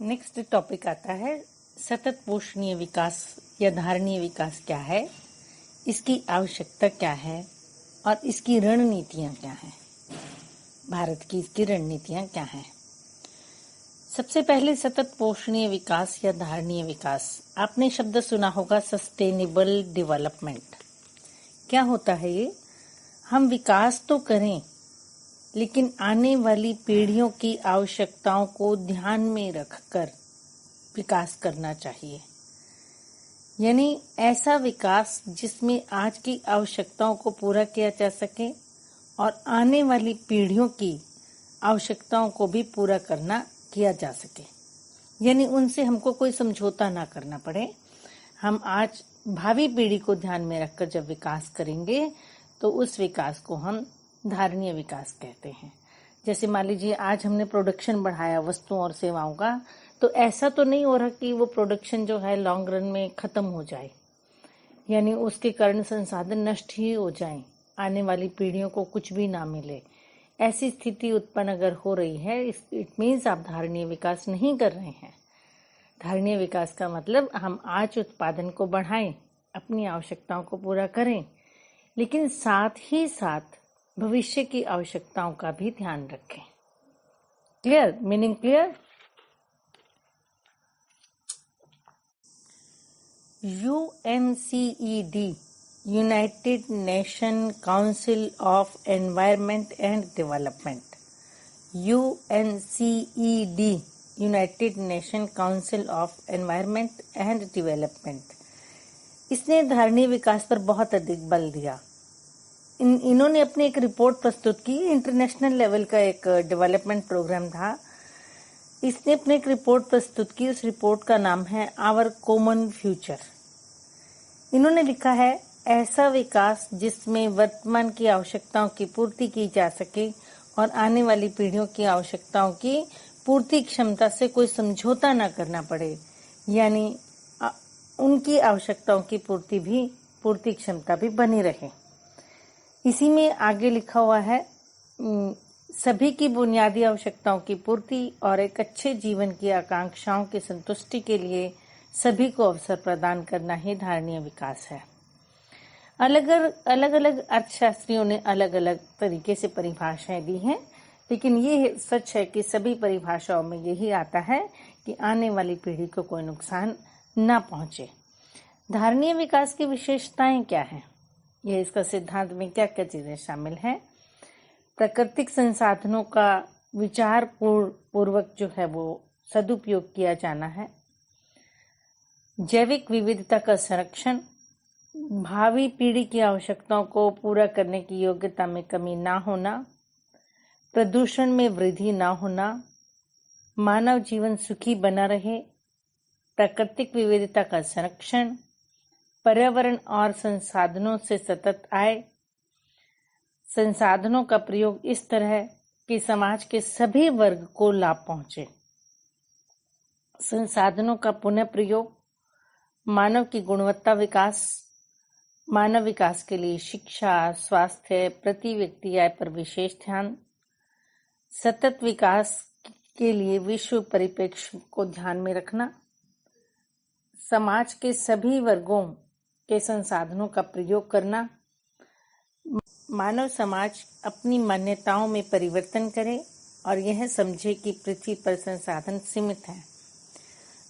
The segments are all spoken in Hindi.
नेक्स्ट टॉपिक आता है सतत पोषणीय विकास या धारणीय विकास क्या है, इसकी आवश्यकता क्या है और इसकी रणनीतियां क्या हैं। भारत की इसकी रणनीतियां क्या हैं। सबसे पहले सतत पोषणीय विकास या धारणीय विकास, आपने शब्द सुना होगा सस्टेनेबल डेवलपमेंट। क्या होता है ये? हम विकास तो करें लेकिन आने वाली पीढ़ियों की आवश्यकताओं को ध्यान में रखकर विकास करना चाहिए। यानी ऐसा विकास जिसमें आज की आवश्यकताओं को पूरा किया जा सके और आने वाली पीढ़ियों की आवश्यकताओं को भी पूरा किया जा सके। यानी उनसे हमको कोई समझौता ना करना पड़े। हम आज भावी पीढ़ी को ध्यान में रखकर जब विकास करेंगे तो उस विकास को हम धारणीय विकास कहते हैं। जैसे मान लीजिए आज हमने प्रोडक्शन बढ़ाया वस्तुओं और सेवाओं का, तो ऐसा तो नहीं हो रहा कि वो प्रोडक्शन जो है लॉन्ग रन में खत्म हो जाए, यानी उसके कारण संसाधन नष्ट ही हो जाएं, आने वाली पीढ़ियों को कुछ भी ना मिले। ऐसी स्थिति उत्पन्न अगर हो रही है, इट मीन्स आप धारणीय विकास नहीं कर रहे हैं। धारणीय विकास का मतलब हम आज उत्पादन को बढ़ाएं, अपनी आवश्यकताओं को पूरा करें, लेकिन साथ ही साथ भविष्य की आवश्यकताओं का भी ध्यान रखें। Clear? Meaning clear? UNCED, United nation council of environment and development. UNCED, United nation council of environment and development, इसने धारणीय विकास पर बहुत अधिक बल दिया। इन्होंने अपनी एक रिपोर्ट प्रस्तुत की। इंटरनेशनल लेवल का एक डेवलपमेंट प्रोग्राम था। इसने अपनी एक रिपोर्ट प्रस्तुत की। उस रिपोर्ट का नाम है आवर कॉमन फ्यूचर। इन्होंने लिखा है, ऐसा विकास जिसमें वर्तमान की आवश्यकताओं की पूर्ति की जा सके और आने वाली पीढ़ियों की आवश्यकताओं की पूर्ति क्षमता से कोई समझौता न करना पड़े, यानी उनकी आवश्यकताओं की पूर्ति क्षमता भी बनी रहे। इसी में आगे लिखा हुआ है, सभी की बुनियादी आवश्यकताओं की पूर्ति और एक अच्छे जीवन की आकांक्षाओं की संतुष्टि के लिए सभी को अवसर प्रदान करना ही धारणीय विकास है। अलग अलग अर्थशास्त्रियों ने अलग अलग तरीके से परिभाषाएं दी हैं, लेकिन ये सच है कि सभी परिभाषाओं में यही आता है कि आने वाली पीढ़ी को कोई नुकसान न पहुंचे। धारणीय विकास की विशेषताएं क्या हैं? यह इसका सिद्धांत में क्या क्या चीजें शामिल हैं? प्राकृतिक संसाधनों का विचार पूर्वक जो है वो सदुपयोग किया जाना है। जैविक विविधता का संरक्षण, भावी पीढ़ी की आवश्यकताओं को पूरा करने की योग्यता में कमी ना होना, प्रदूषण में वृद्धि ना होना, मानव जीवन सुखी बना रहे, प्राकृतिक विविधता का संरक्षण, पर्यावरण और संसाधनों से सतत आय, संसाधनों का प्रयोग इस तरह कि समाज के सभी वर्ग को लाभ पहुंचे, संसाधनों का पुनः प्रयोग, मानव की गुणवत्ता विकास, मानव विकास के लिए शिक्षा, स्वास्थ्य, प्रति व्यक्ति आय पर विशेष ध्यान, सतत विकास के लिए विश्व परिप्रेक्ष्य को ध्यान में रखना, समाज के सभी वर्गों के संसाधनों का प्रयोग करना, मानव समाज अपनी मान्यताओं में परिवर्तन करे और यह समझे कि पृथ्वी पर संसाधन सीमित है,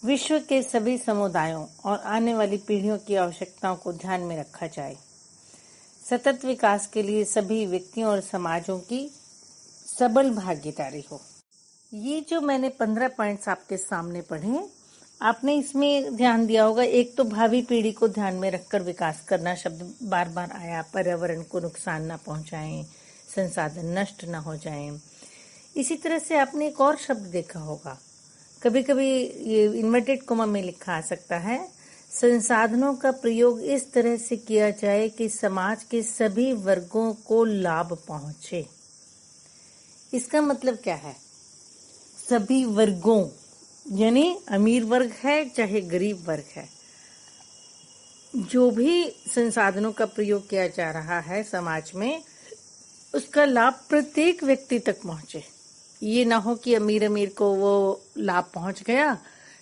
विश्व के सभी समुदायों और आने वाली पीढ़ियों की आवश्यकताओं को ध्यान में रखा जाए, सतत विकास के लिए सभी व्यक्तियों और समाजों की सबल भागीदारी हो। ये जो मैंने 15 पॉइंट्स आपके सामने पढ़े, आपने इसमें ध्यान दिया होगा, एक तो भावी पीढ़ी को ध्यान में रखकर विकास करना शब्द बार बार आया, पर्यावरण को नुकसान ना पहुंचाएं, संसाधन नष्ट ना हो जाएं। इसी तरह से आपने एक और शब्द देखा होगा, कभी कभी ये इन्वर्टेड कोमा में लिखा आ सकता है, संसाधनों का प्रयोग इस तरह से किया जाए कि समाज के सभी वर्गों को लाभ पहुंचे। इसका मतलब क्या है? सभी वर्गों, यानी अमीर वर्ग है चाहे गरीब वर्ग है, जो भी संसाधनों का प्रयोग किया जा रहा है समाज में, उसका लाभ प्रत्येक व्यक्ति तक पहुंचे। ये ना हो कि अमीर अमीर को वो लाभ पहुंच गया,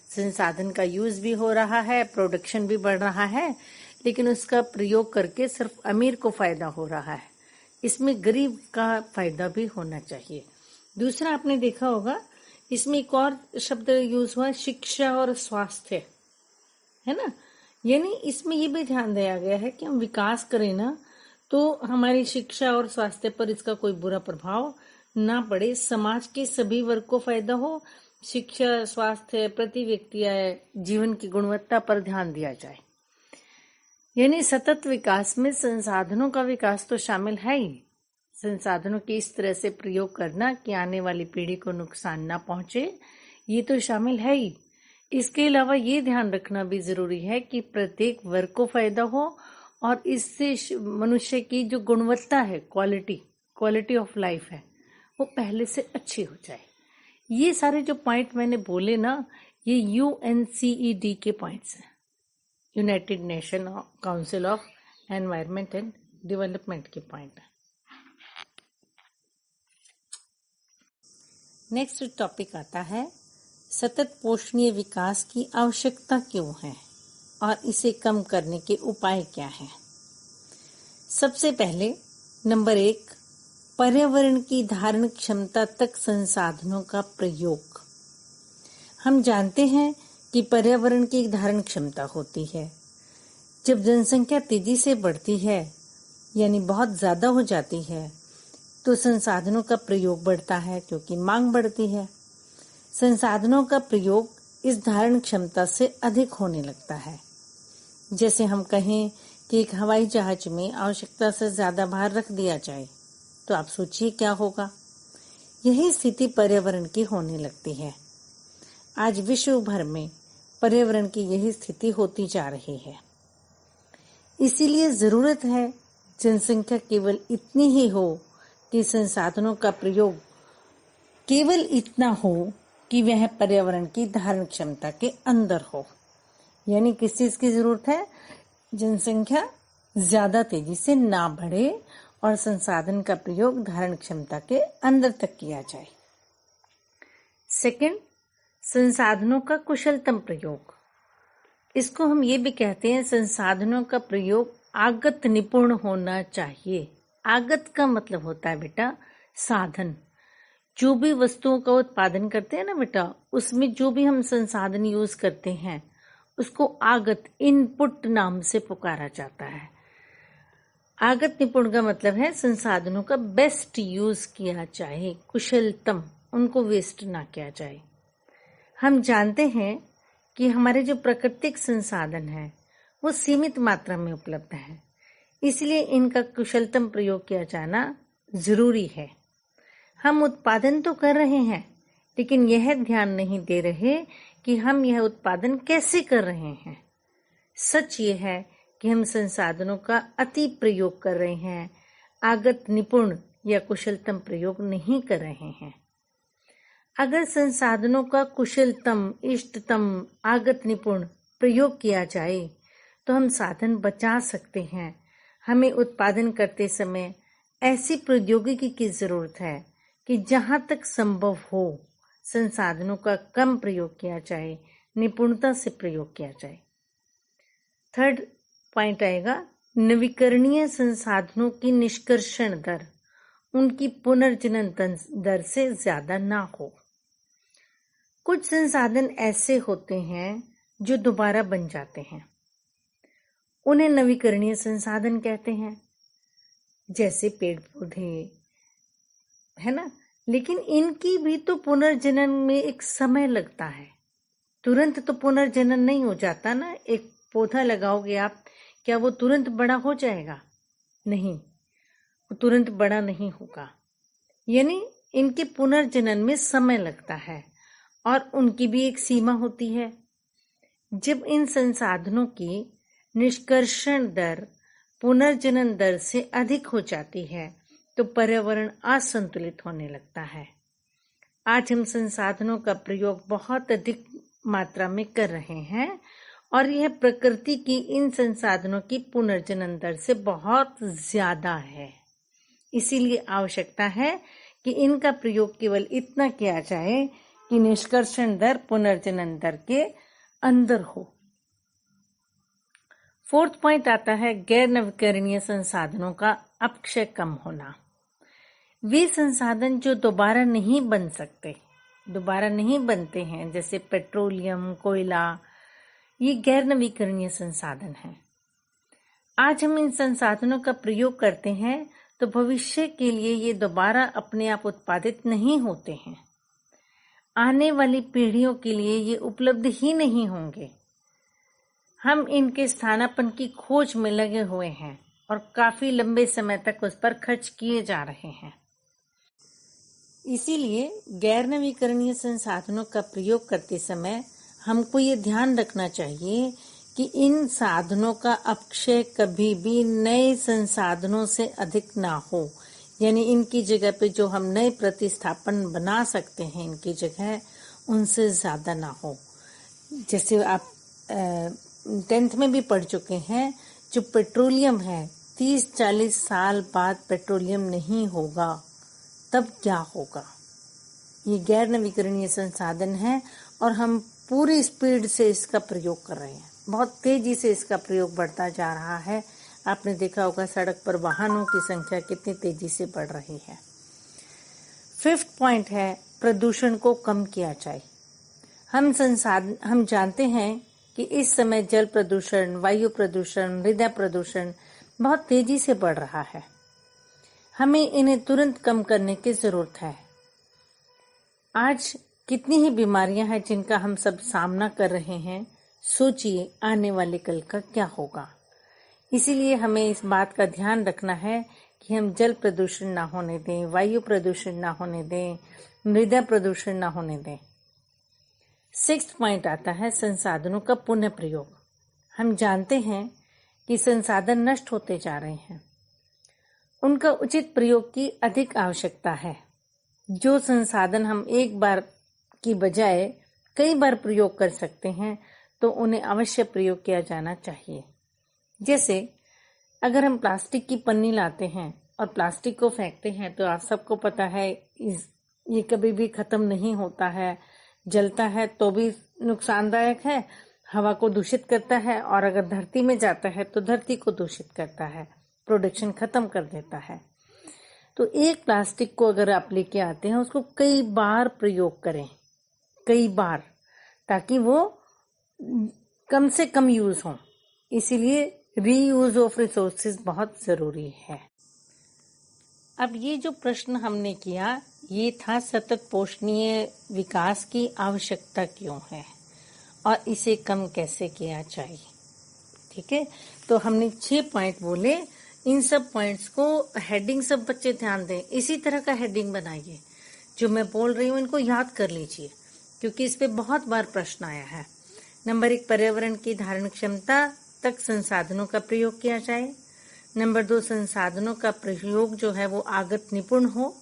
संसाधन का यूज भी हो रहा है, प्रोडक्शन भी बढ़ रहा है, लेकिन उसका प्रयोग करके सिर्फ अमीर को फायदा हो रहा है। इसमें गरीब का फायदा भी होना चाहिए। दूसरा, आपने देखा होगा इसमें एक और शब्द यूज हुआ, शिक्षा और स्वास्थ्य, है ना। यानी इसमें ये भी ध्यान दिया गया है कि हम विकास करें ना, तो हमारी शिक्षा और स्वास्थ्य पर इसका कोई बुरा प्रभाव ना पड़े, समाज के सभी वर्ग को फायदा हो। शिक्षा, स्वास्थ्य, प्रति व्यक्ति जीवन की गुणवत्ता पर ध्यान दिया जाए। यानी सतत विकास में संसाधनों का विकास तो शामिल है ही। संसाधनों के इस तरह से प्रयोग करना कि आने वाली पीढ़ी को नुकसान ना पहुंचे, ये तो शामिल है ही। इसके अलावा ये ध्यान रखना भी जरूरी है कि प्रत्येक वर्ग को फायदा हो और इससे मनुष्य की जो गुणवत्ता है, क्वालिटी ऑफ लाइफ है, वो पहले से अच्छी हो जाए। ये सारे जो पॉइंट मैंने बोले ना, ये UNCED के पॉइंट्स हैं, United nation council of environment and development के पॉइंट है। नेक्स्ट टॉपिक आता है, सतत पोषणीय विकास की आवश्यकता क्यों है और इसे कम करने के उपाय क्या हैं। सबसे पहले नंबर 1, पर्यावरण की धारण क्षमता तक संसाधनों का प्रयोग। हम जानते हैं कि पर्यावरण की एक धारण क्षमता होती है। जब जनसंख्या तेजी से बढ़ती है, यानी बहुत ज्यादा हो जाती है, तो संसाधनों का प्रयोग बढ़ता है क्योंकि मांग बढ़ती है। संसाधनों का प्रयोग इस धारण क्षमता से अधिक होने लगता है। जैसे हम कहें कि एक हवाई जहाज में आवश्यकता से ज्यादा भार रख दिया जाए, तो आप सोचिए क्या होगा। यही स्थिति पर्यावरण की होने लगती है। आज विश्व भर में पर्यावरण की यही स्थिति होती जा रही है। इसीलिए जरूरत है जनसंख्या केवल इतनी ही हो कि संसाधनों का प्रयोग केवल इतना हो कि वह पर्यावरण की धारण क्षमता के अंदर हो। यानी किस चीज की जरूरत है? जनसंख्या ज्यादा तेजी से ना बढ़े और संसाधन का प्रयोग धारण क्षमता के अंदर तक किया जाए। सेकंड, संसाधनों का कुशलतम प्रयोग। इसको हम ये भी कहते हैं, संसाधनों का प्रयोग आगत निपुण होना चाहिए। आगत का मतलब होता है बेटा साधन। जो भी वस्तुओं का उत्पादन करते हैं ना बेटा, उसमें जो भी हम संसाधन यूज करते हैं उसको आगत, इनपुट नाम से पुकारा जाता है। आगत निपुण का मतलब है संसाधनों का बेस्ट यूज किया जाए, कुशलतम, उनको वेस्ट ना किया जाए। हम जानते हैं कि हमारे जो प्राकृतिक संसाधन है वो सीमित मात्रा में उपलब्ध है, इसलिए इनका कुशलतम प्रयोग किया जाना जरूरी है। हम उत्पादन तो कर रहे हैं, लेकिन यह ध्यान नहीं दे रहे कि हम यह उत्पादन कैसे कर रहे हैं। सच ये है कि हम संसाधनों का अति प्रयोग कर रहे हैं, आगत निपुण या कुशलतम प्रयोग नहीं कर रहे हैं। अगर संसाधनों का कुशलतम, इष्टतम, आगत निपुण प्रयोग किया जाए तो हम साधन बचा सकते हैं। हमें उत्पादन करते समय ऐसी प्रौद्योगिकी की जरूरत है कि जहां तक संभव हो संसाधनों का कम प्रयोग किया जाए, निपुणता से प्रयोग किया जाए। थर्ड पॉइंट आएगा, नवीकरणीय संसाधनों की निष्कर्षण दर उनकी पुनर्जनन दर से ज्यादा ना हो। कुछ संसाधन ऐसे होते हैं जो दोबारा बन जाते हैं, उन्हें नवीकरणीय संसाधन कहते हैं, जैसे पेड़ पौधे, है ना। लेकिन इनकी भी तो पुनर्जनन में एक समय लगता है, तुरंत तो पुनर्जनन नहीं हो जाता ना। एक पौधा लगाओगे आप, क्या वो तुरंत बड़ा हो जाएगा? नहीं, वो तुरंत बड़ा नहीं होगा। यानी इनके पुनर्जनन में समय लगता है और उनकी भी एक सीमा होती है। जब इन संसाधनों की निष्कर्षण दर पुनर्जनन दर से अधिक हो जाती है तो पर्यावरण असंतुलित होने लगता है। आज हम संसाधनों का प्रयोग बहुत अधिक मात्रा में कर रहे हैं और यह प्रकृति की इन संसाधनों की पुनर्जनन दर से बहुत ज्यादा है। इसीलिए आवश्यकता है कि इनका प्रयोग केवल इतना किया जाए कि निष्कर्षण दर पुनर्जनन दर के अंदर हो। फोर्थ पॉइंट आता है गैर नवीकरणीय संसाधनों का अपक्षय कम होना। वे संसाधन जो दोबारा नहीं बन सकते, दोबारा नहीं बनते हैं, जैसे पेट्रोलियम, कोयला, ये गैर नवीकरणीय संसाधन हैं। आज हम इन संसाधनों का प्रयोग करते हैं तो भविष्य के लिए ये दोबारा अपने आप उत्पादित नहीं होते हैं। आने वाली पीढ़ियों के लिए ये उपलब्ध ही नहीं होंगे। हम इनके स्थानापन्न की खोज में लगे हुए हैं और काफी लंबे समय तक उस पर खर्च किए जा रहे हैं। इसीलिए गैर नवीकरणीय संसाधनों का प्रयोग करते समय हमको ये ध्यान रखना चाहिए कि इन साधनों का अपक्षय कभी भी नए संसाधनों से अधिक ना हो, यानी इनकी जगह पे जो हम नए प्रतिस्थापन बना सकते हैं इनकी जगह, उनसे ज्यादा ना हो। जैसे आप 10th में भी पढ़ चुके हैं, जो पेट्रोलियम है 30-40 साल बाद पेट्रोलियम नहीं होगा, तब क्या होगा? ये गैर नवीकरणीय संसाधन है और हम पूरी स्पीड से इसका प्रयोग कर रहे हैं। बहुत तेजी से इसका प्रयोग बढ़ता जा रहा है। आपने देखा होगा सड़क पर वाहनों की संख्या कितनी तेजी से बढ़ रही है। फिफ्थ पॉइंट है प्रदूषण को कम किया जाए। हम जानते हैं कि इस समय जल प्रदूषण, वायु प्रदूषण, मृदा प्रदूषण बहुत तेजी से बढ़ रहा है। हमें इन्हें तुरंत कम करने की जरूरत है। आज कितनी ही बीमारियां हैं जिनका हम सब सामना कर रहे हैं। सोचिए आने वाले कल का क्या होगा। इसीलिए हमें इस बात का ध्यान रखना है कि हम जल प्रदूषण ना होने दें, वायु प्रदूषण ना होने दें, मृदा प्रदूषण ना होने दें। सिक्स्थ पॉइंट आता है संसाधनों का पुनः प्रयोग। हम जानते हैं कि संसाधन नष्ट होते जा रहे हैं, उनका उचित प्रयोग की अधिक आवश्यकता है। जो संसाधन हम एक बार की बजाय कई बार प्रयोग कर सकते हैं तो उन्हें अवश्य प्रयोग किया जाना चाहिए। जैसे अगर हम प्लास्टिक की पन्नी लाते हैं और प्लास्टिक को फेंकते हैं तो आप सबको पता है ये कभी भी खत्म नहीं होता है, जलता है तो भी नुकसानदायक है, हवा को दूषित करता है और अगर धरती में जाता है तो धरती को दूषित करता है, प्रोडक्शन खत्म कर देता है। तो एक प्लास्टिक को अगर आप लेके आते हैं उसको कई बार प्रयोग करें, कई बार, ताकि वो कम से कम यूज हो। इसीलिए रीयूज ऑफ रिसोर्सेज बहुत जरूरी है। अब ये जो प्रश्न हमने किया ये था सतत पोषणीय विकास की आवश्यकता क्यों है और इसे कम कैसे किया जाए। ठीक है, तो हमने 6 पॉइंट बोले। इन सब पॉइंट्स को हेडिंग सब बच्चे ध्यान दें, इसी तरह का हेडिंग बनाइए। जो मैं बोल रही हूँ इनको याद कर लीजिए क्योंकि इस पे बहुत बार प्रश्न आया है। नंबर 1 पर्यावरण की धारण क्षमता तक संसाधनों का प्रयोग किया जाए। नंबर 2 संसाधनों का प्रयोग जो है वो आगत निपुण हो।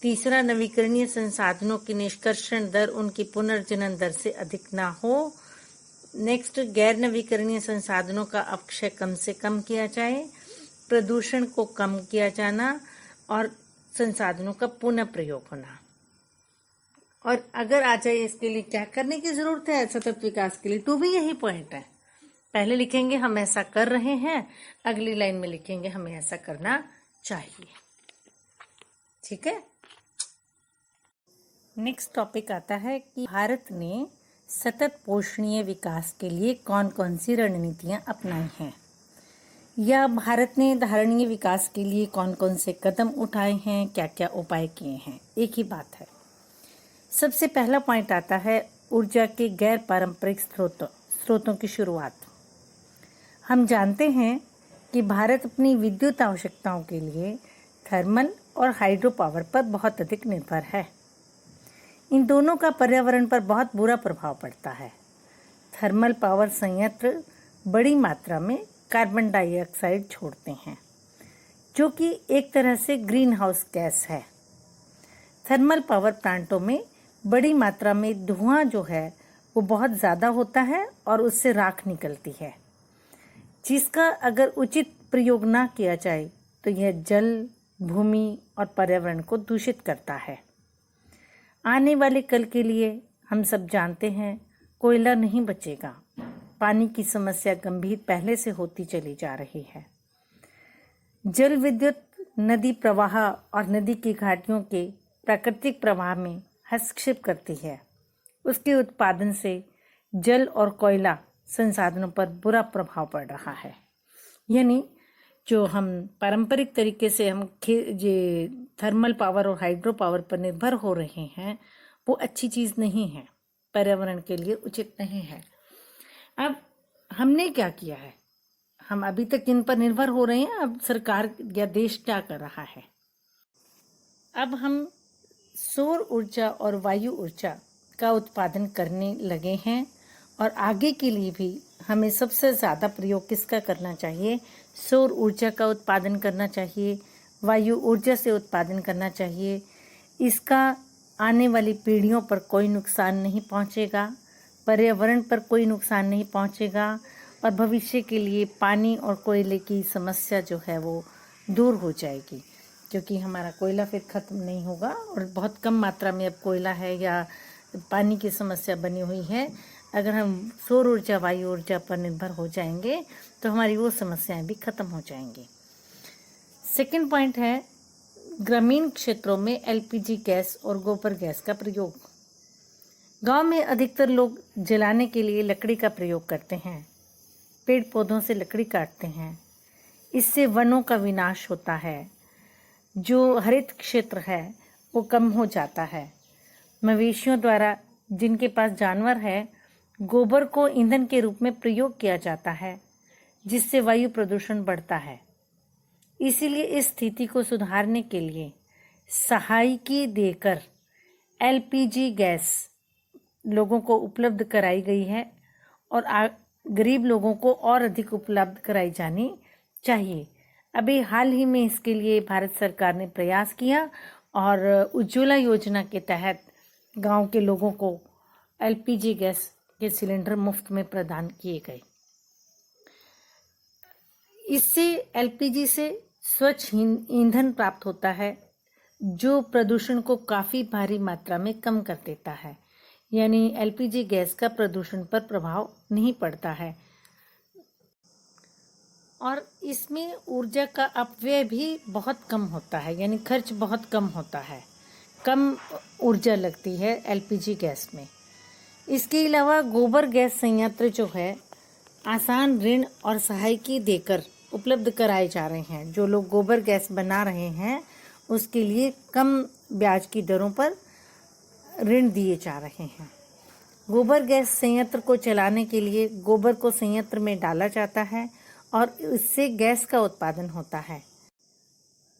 तीसरा नवीकरणीय संसाधनों की निष्कर्षण दर उनकी पुनर्जनन दर से अधिक ना हो। नेक्स्ट गैर नवीकरणीय संसाधनों का अपक्षय कम से कम किया जाए, प्रदूषण को कम किया जाना और संसाधनों का पुनः प्रयोग होना। और अगर आ जाए इसके लिए क्या करने की जरूरत है सतत विकास के लिए, तो भी यही पॉइंट है। पहले लिखेंगे हम ऐसा कर रहे हैं, अगली लाइन में लिखेंगे हमें ऐसा करना चाहिए। ठीक है, नेक्स्ट टॉपिक आता है कि भारत ने सतत पोषणीय विकास के लिए कौन कौन सी रणनीतियां अपनाई हैं, या भारत ने धारणीय विकास के लिए कौन कौन से कदम उठाए हैं, क्या क्या उपाय किए हैं। एक ही बात है। सबसे पहला पॉइंट आता है ऊर्जा के गैर पारंपरिक स्रोतों की शुरुआत। हम जानते हैं कि भारत अपनी विद्युत आवश्यकताओं के लिए थर्मल और हाइड्रो पावर पर बहुत अधिक निर्भर है। इन दोनों का पर्यावरण पर बहुत बुरा प्रभाव पड़ता है। थर्मल पावर संयंत्र बड़ी मात्रा में कार्बन डाइऑक्साइड छोड़ते हैं जो कि एक तरह से ग्रीन हाउस गैस है। थर्मल पावर प्लांटों में बड़ी मात्रा में धुआं जो है वो बहुत ज़्यादा होता है और उससे राख निकलती है, जिसका अगर उचित प्रयोग ना किया जाए तो यह जल, भूमि और पर्यावरण को दूषित करता है। आने वाले कल के लिए हम सब जानते हैं, कोयला नहीं बचेगा। पानी की समस्या गंभीर पहले से होती चली जा रही है। जल विद्युत नदी प्रवाह और नदी की घाटियों के प्राकृतिक प्रवाह में हस्तक्षेप करती है। उसके उत्पादन से जल और कोयला संसाधनों पर बुरा प्रभाव पड़ रहा है। यानी जो हम पारंपरिक तरीके से हम ये थर्मल पावर और हाइड्रो पावर पर निर्भर हो रहे हैं, वो अच्छी चीज़ नहीं है, पर्यावरण के लिए उचित नहीं है। अब हमने क्या किया है, हम अभी तक इन पर निर्भर हो रहे हैं। अब सरकार या देश क्या कर रहा है, अब हम सौर ऊर्जा और वायु ऊर्जा का उत्पादन करने लगे हैं। और आगे के लिए भी हमें सबसे ज़्यादा प्रयोग किसका करना चाहिए? सौर ऊर्जा का उत्पादन करना चाहिए, वायु ऊर्जा से उत्पादन करना चाहिए। इसका आने वाली पीढ़ियों पर कोई नुकसान नहीं पहुंचेगा, पर्यावरण पर कोई नुकसान नहीं पहुंचेगा और भविष्य के लिए पानी और कोयले की समस्या जो है वो दूर हो जाएगी, क्योंकि हमारा कोयला फिर ख़त्म नहीं होगा और बहुत कम मात्रा में अब कोयला है या पानी की समस्या बनी हुई है। अगर हम सौर ऊर्जा वायु ऊर्जा पर निर्भर हो जाएंगे तो हमारी वो समस्याएं भी ख़त्म हो जाएंगी। सेकंड पॉइंट है ग्रामीण क्षेत्रों में एलपीजी गैस और गोबर गैस का प्रयोग। गांव में अधिकतर लोग जलाने के लिए लकड़ी का प्रयोग करते हैं, पेड़ पौधों से लकड़ी काटते हैं। इससे वनों का विनाश होता है, जो हरित क्षेत्र है वो कम हो जाता है। मवेशियों द्वारा, जिनके पास जानवर है, गोबर को ईंधन के रूप में प्रयोग किया जाता है, जिससे वायु प्रदूषण बढ़ता है। इसीलिए इस स्थिति को सुधारने के लिए सहायकी देकर एलपीजी गैस लोगों को उपलब्ध कराई गई है और गरीब लोगों को और अधिक उपलब्ध कराई जानी चाहिए। अभी हाल ही में इसके लिए भारत सरकार ने प्रयास किया और उज्ज्वला योजना के तहत गांव के लोगों को एलपीजी गैस के सिलेंडर मुफ्त में प्रदान किए गए। इससे एलपीजी से स्वच्छ ईंधन प्राप्त होता है, जो प्रदूषण को काफ़ी भारी मात्रा में कम कर देता है। यानी एलपीजी गैस का प्रदूषण पर प्रभाव नहीं पड़ता है और इसमें ऊर्जा का अपव्यय भी बहुत कम होता है, यानी खर्च बहुत कम होता है, कम ऊर्जा लगती है एलपीजी गैस में। इसके अलावा गोबर गैस संयंत्र जो है आसान ऋण और सहायकी देकर उपलब्ध कराए जा रहे हैं। जो लोग गोबर गैस बना रहे हैं उसके लिए कम ब्याज की दरों पर ऋण दिए जा रहे हैं। गोबर गैस संयंत्र को चलाने के लिए गोबर को संयंत्र में डाला जाता है और इससे गैस का उत्पादन होता है।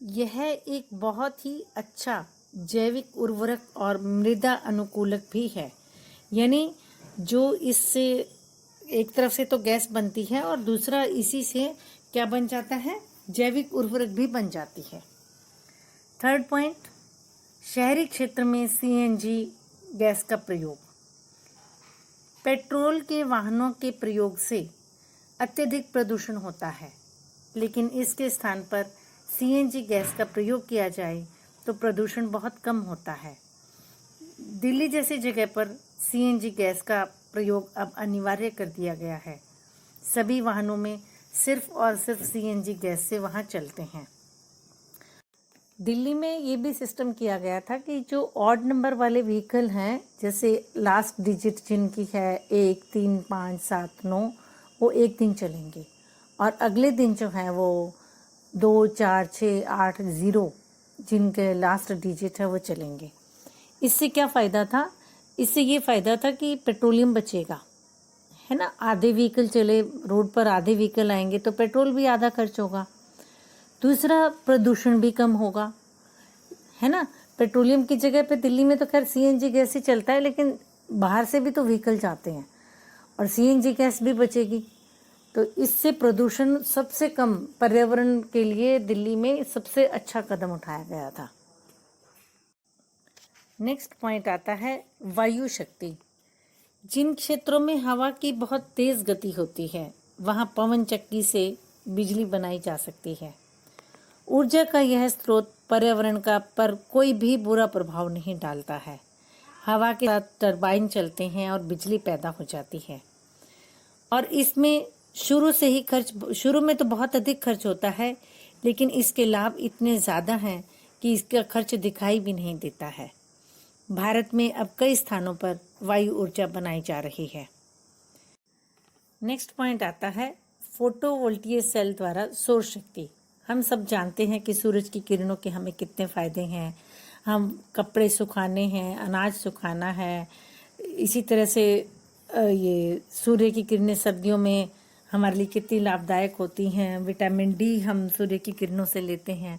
यह एक बहुत ही अच्छा जैविक उर्वरक और मृदा अनुकूलक भी है। यानी जो इससे एक तरफ से तो गैस बनती है और दूसरा इसी से क्या बन जाता है, जैविक उर्वरक भी बन जाती है। थर्ड पॉइंट, शहरी क्षेत्र में सीएनजी गैस का प्रयोग। पेट्रोल के वाहनों के प्रयोग से अत्यधिक प्रदूषण होता है, लेकिन इसके स्थान पर सीएनजी गैस का प्रयोग किया जाए तो प्रदूषण बहुत कम होता है। दिल्ली जैसी जगह पर सीएनजी गैस का प्रयोग अब अनिवार्य कर दिया गया है। सभी वाहनों में सिर्फ और सिर्फ सीएनजी गैस से वहाँ चलते हैं। दिल्ली में ये भी सिस्टम किया गया था कि जो ऑड नंबर वाले व्हीकल हैं, जैसे लास्ट डिजिट जिनकी है 1, 3, 5, 7, 9, वो एक दिन चलेंगे और अगले दिन जो है वो 2, 4, 6, 8, 0 जिनके लास्ट डिजिट है वो चलेंगे। इससे क्या फ़ायदा था? इससे ये फ़ायदा था कि पेट्रोलियम बचेगा, है ना। आधे व्हीकल चले रोड पर, आधे व्हीकल आएंगे तो पेट्रोल भी आधा खर्च होगा। दूसरा, प्रदूषण भी कम होगा, है ना। पेट्रोलियम की जगह पे दिल्ली में तो खैर सीएनजी गैस ही चलता है, लेकिन बाहर से भी तो व्हीकल जाते हैं और सीएनजी गैस भी बचेगी। तो इससे प्रदूषण सबसे कम, पर्यावरण के लिए दिल्ली में सबसे अच्छा कदम उठाया गया था। नेक्स्ट पॉइंट आता है वायु शक्ति। जिन क्षेत्रों में हवा की बहुत तेज़ गति होती है वहाँ पवन चक्की से बिजली बनाई जा सकती है। ऊर्जा का यह स्रोत पर्यावरण का पर कोई भी बुरा प्रभाव नहीं डालता है। हवा के साथ टरबाइन चलते हैं और बिजली पैदा हो जाती है। और इसमें शुरू में तो बहुत अधिक खर्च होता है, लेकिन इसके लाभ इतने ज़्यादा हैं कि इसका खर्च दिखाई भी नहीं देता है। भारत में अब कई स्थानों पर वायु ऊर्जा बनाई जा रही है। नेक्स्ट पॉइंट आता है फोटोवोल्टिक सेल द्वारा सौर शक्ति। हम सब जानते हैं कि सूरज की किरणों के हमें कितने फ़ायदे हैं। हम कपड़े सुखाने हैं, अनाज सुखाना है, इसी तरह से ये सूर्य की किरणें सर्दियों में हमारे लिए कितनी लाभदायक होती हैं। विटामिन डी हम सूर्य की किरणों से लेते हैं।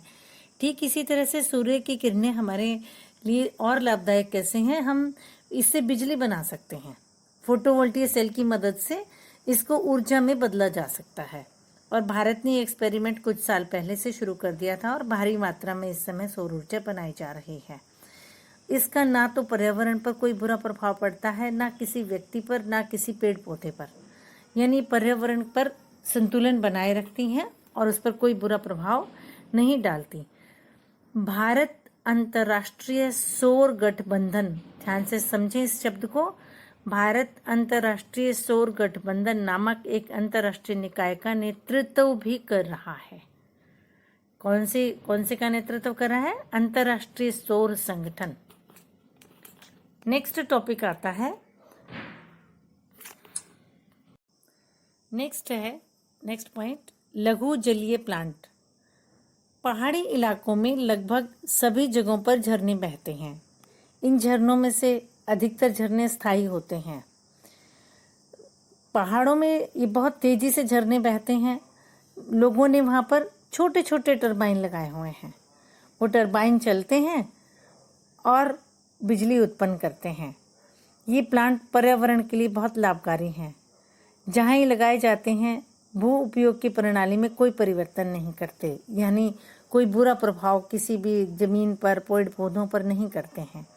ठीक इसी तरह से सूर्य की किरणें हमारे लिए और लाभदायक कैसे हैं, हम इससे बिजली बना सकते हैं। फोटोवोल्टिक सेल की मदद से इसको ऊर्जा में बदला जा सकता है। और भारत ने एक्सपेरिमेंट कुछ साल पहले से शुरू कर दिया था और भारी मात्रा में इस समय सौर ऊर्जा बनाई जा रही है। इसका ना तो पर्यावरण पर कोई बुरा प्रभाव पड़ता है, ना किसी व्यक्ति पर, ना किसी पेड़ पौधे पर, यानी पर्यावरण पर संतुलन बनाए रखती हैं और उस पर कोई बुरा प्रभाव नहीं डालती। भारत अंतर्राष्ट्रीय सौर गठबंधन, ध्यान से समझें इस शब्द को, भारत अंतर्राष्ट्रीय सौर गठबंधन नामक एक अंतर्राष्ट्रीय निकाय का नेतृत्व भी कर रहा है। कौन से का नेतृत्व कर रहा है? अंतर्राष्ट्रीय सौर संगठन। नेक्स्ट टॉपिक आता है, नेक्स्ट पॉइंट, लघु जलीय प्लांट। पहाड़ी इलाकों में लगभग सभी जगहों पर झरने बहते हैं। इन झरनों में से अधिकतर झरने स्थायी होते हैं। पहाड़ों में ये बहुत तेजी से झरने बहते हैं। लोगों ने वहाँ पर छोटे छोटे टरबाइन लगाए हुए हैं। वो टरबाइन चलते हैं और बिजली उत्पन्न करते हैं। ये प्लांट पर्यावरण के लिए बहुत लाभकारी हैं। जहाँ ये लगाए जाते हैं भू उपयोग की प्रणाली में कोई परिवर्तन नहीं करते, यानी कोई बुरा प्रभाव किसी भी जमीन पर, पेड़ पौधों पर नहीं करते हैं।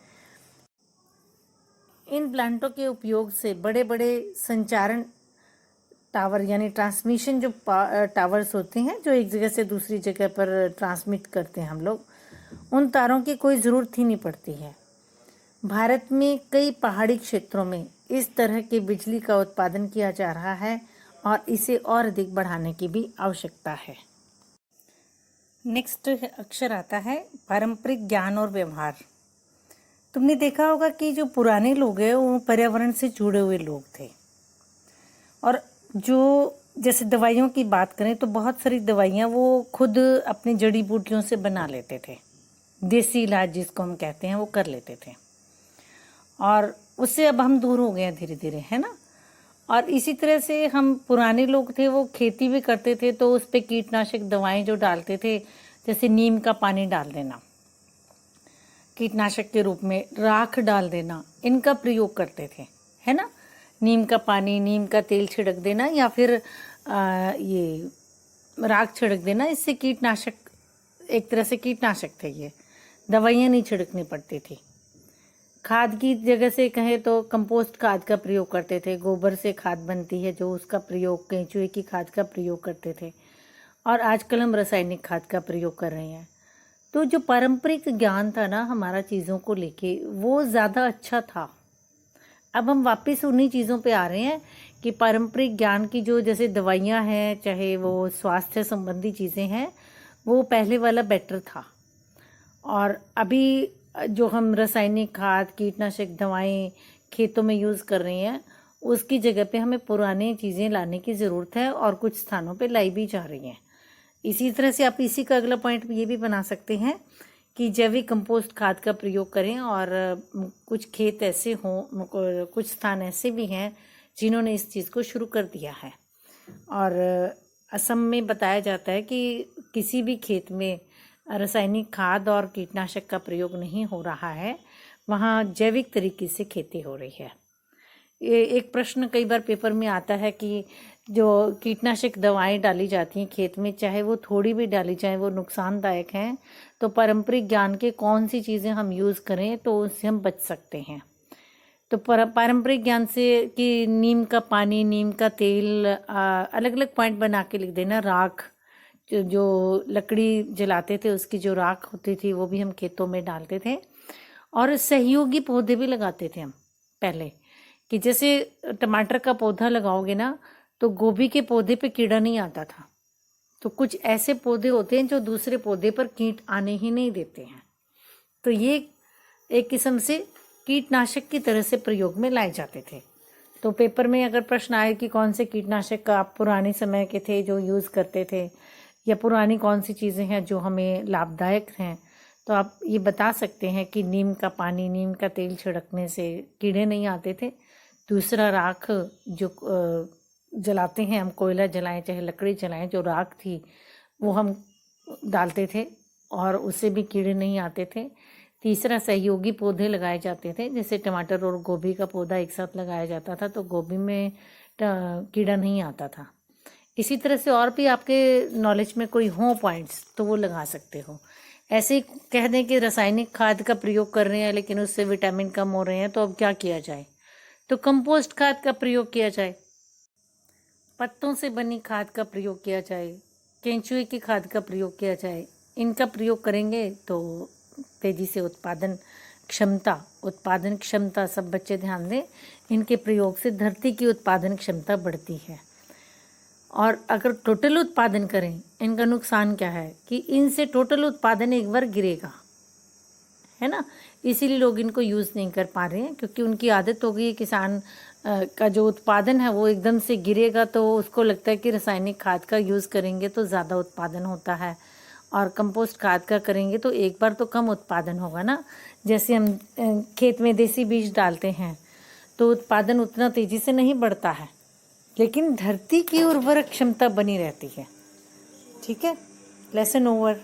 इन प्लांटों के उपयोग से बड़े बड़े संचारण टावर यानी ट्रांसमिशन जो टावर्स होते हैं, जो एक जगह से दूसरी जगह पर ट्रांसमिट करते हैं हम लोग, उन तारों की कोई ज़रूरत ही नहीं पड़ती है। भारत में कई पहाड़ी क्षेत्रों में इस तरह की बिजली का उत्पादन किया जा रहा है और इसे और अधिक बढ़ाने की भी आवश्यकता है। नेक्स्ट अक्षर आता है पारंपरिक ज्ञान और व्यवहार। तुमने देखा होगा कि जो पुराने लोग हैं वो पर्यावरण से जुड़े हुए लोग थे, और जो जैसे दवाइयों की बात करें तो बहुत सारी दवाइयाँ वो खुद अपनी जड़ी बूटियों से बना लेते थे। देसी इलाज जिसको हम कहते हैं वो कर लेते थे, और उससे अब हम दूर हो गए हैं धीरे धीरे, है ना। और इसी तरह से हम पुराने लोग थे वो खेती भी करते थे, तो उस पर कीटनाशक दवाएं जो डालते थे, जैसे नीम का पानी डाल देना कीटनाशक के रूप में, राख डाल देना, इनका प्रयोग करते थे, है ना। नीम का पानी, नीम का तेल छिड़क देना या फिर ये राख छिड़क देना, इससे कीटनाशक, एक तरह से कीटनाशक थे ये, दवाइयाँ नहीं छिड़कनी पड़ती थी। खाद की जगह से कहें तो कंपोस्ट खाद का प्रयोग करते थे, गोबर से खाद बनती है जो उसका प्रयोग, केंचुए की खाद का प्रयोग करते थे, और आजकल हम रासायनिक खाद का प्रयोग कर रहे हैं। तो जो पारंपरिक ज्ञान था ना हमारा चीज़ों को लेके, वो ज़्यादा अच्छा था। अब हम वापस उन्हीं चीज़ों पे आ रहे हैं कि पारंपरिक ज्ञान की जो जैसे दवाइयाँ हैं, चाहे वो स्वास्थ्य संबंधी चीज़ें हैं, वो पहले वाला बेटर था। और अभी जो हम रासायनिक खाद, कीटनाशक दवाएं खेतों में यूज़ कर रहे हैं, उसकी जगह पे हमें पुरानी चीज़ें लाने की ज़रूरत है, और कुछ स्थानों पे लाई भी जा रही हैं। इसी तरह से आप इसी का अगला पॉइंट ये भी बना सकते हैं कि जैविक कंपोस्ट खाद का प्रयोग करें। और कुछ खेत ऐसे हों, कुछ स्थान ऐसे भी हैं जिन्होंने इस चीज़ को शुरू कर दिया है। और असम में बताया जाता है कि किसी भी खेत में रासायनिक खाद और कीटनाशक का प्रयोग नहीं हो रहा है, वहाँ जैविक तरीके से खेती हो रही है। ये एक प्रश्न कई बार पेपर में आता है कि जो कीटनाशक दवाएं डाली जाती हैं खेत में, चाहे वो थोड़ी भी डाली जाए, वो नुकसानदायक हैं, तो पारंपरिक ज्ञान के कौन सी चीज़ें हम यूज़ करें तो उससे हम बच सकते हैं। तो पारंपरिक ज्ञान से कि नीम का पानी, नीम का तेल, अलग अलग पॉइंट बना के लिख देना, राख जो लकड़ी जलाते थे उसकी जो राख होती थी वो भी हम खेतों में डालते थे। और सहयोगी पौधे भी लगाते थे हम पहले, कि जैसे टमाटर का पौधा लगाओगे ना तो गोभी के पौधे पे कीड़ा नहीं आता था। तो कुछ ऐसे पौधे होते हैं जो दूसरे पौधे पर कीट आने ही नहीं देते हैं। तो ये एक किस्म से कीटनाशक की तरह से प्रयोग में लाए जाते थे। तो पेपर में अगर प्रश्न आए कि कौन से कीटनाशक का आप पुराने समय के थे जो यूज़ करते थे, या पुरानी कौन सी चीज़ें हैं जो हमें लाभदायक हैं, तो आप ये बता सकते हैं कि नीम का पानी, नीम का तेल छिड़कने से कीड़े नहीं आते थे। दूसरा, राख जो जलाते हैं हम, कोयला जलाएं चाहे लकड़ी जलाएं, जो राख थी वो हम डालते थे और उससे भी कीड़े नहीं आते थे। तीसरा, सहयोगी पौधे लगाए जाते थे, जैसे टमाटर और गोभी का पौधा एक साथ लगाया जाता था तो गोभी में कीड़ा नहीं आता था। इसी तरह से और भी आपके नॉलेज में कोई हो पॉइंट्स तो वो लगा सकते हो। ऐसे ही कह दें कि रासायनिक खाद का प्रयोग कर रहे हैं लेकिन उससे विटामिन कम हो रहे हैं, तो अब क्या किया जाए? तो कंपोस्ट खाद का प्रयोग किया जाए, पत्तों से बनी खाद का प्रयोग किया जाए, केंचुए की खाद का प्रयोग किया जाए। इनका प्रयोग करेंगे तो तेजी से उत्पादन क्षमता, सब बच्चे ध्यान दें, इनके प्रयोग से धरती की उत्पादन क्षमता बढ़ती है। और अगर टोटल उत्पादन करें, इनका नुकसान क्या है कि इनसे टोटल उत्पादन एक बार गिरेगा, है ना। इसीलिए लोग इनको यूज़ नहीं कर पा रहे हैं, क्योंकि उनकी आदत हो गई है किसान का जो उत्पादन है वो एकदम से गिरेगा, तो उसको लगता है कि रासायनिक खाद का यूज़ करेंगे तो ज़्यादा उत्पादन होता है, और कंपोस्ट खाद का करेंगे तो एक बार तो कम उत्पादन होगा ना। जैसे हम खेत में देसी बीज डालते हैं तो उत्पादन उतना तेज़ी से नहीं बढ़ता है, लेकिन धरती की उर्वरक क्षमता बनी रहती है। ठीक है, लेसन ओवर।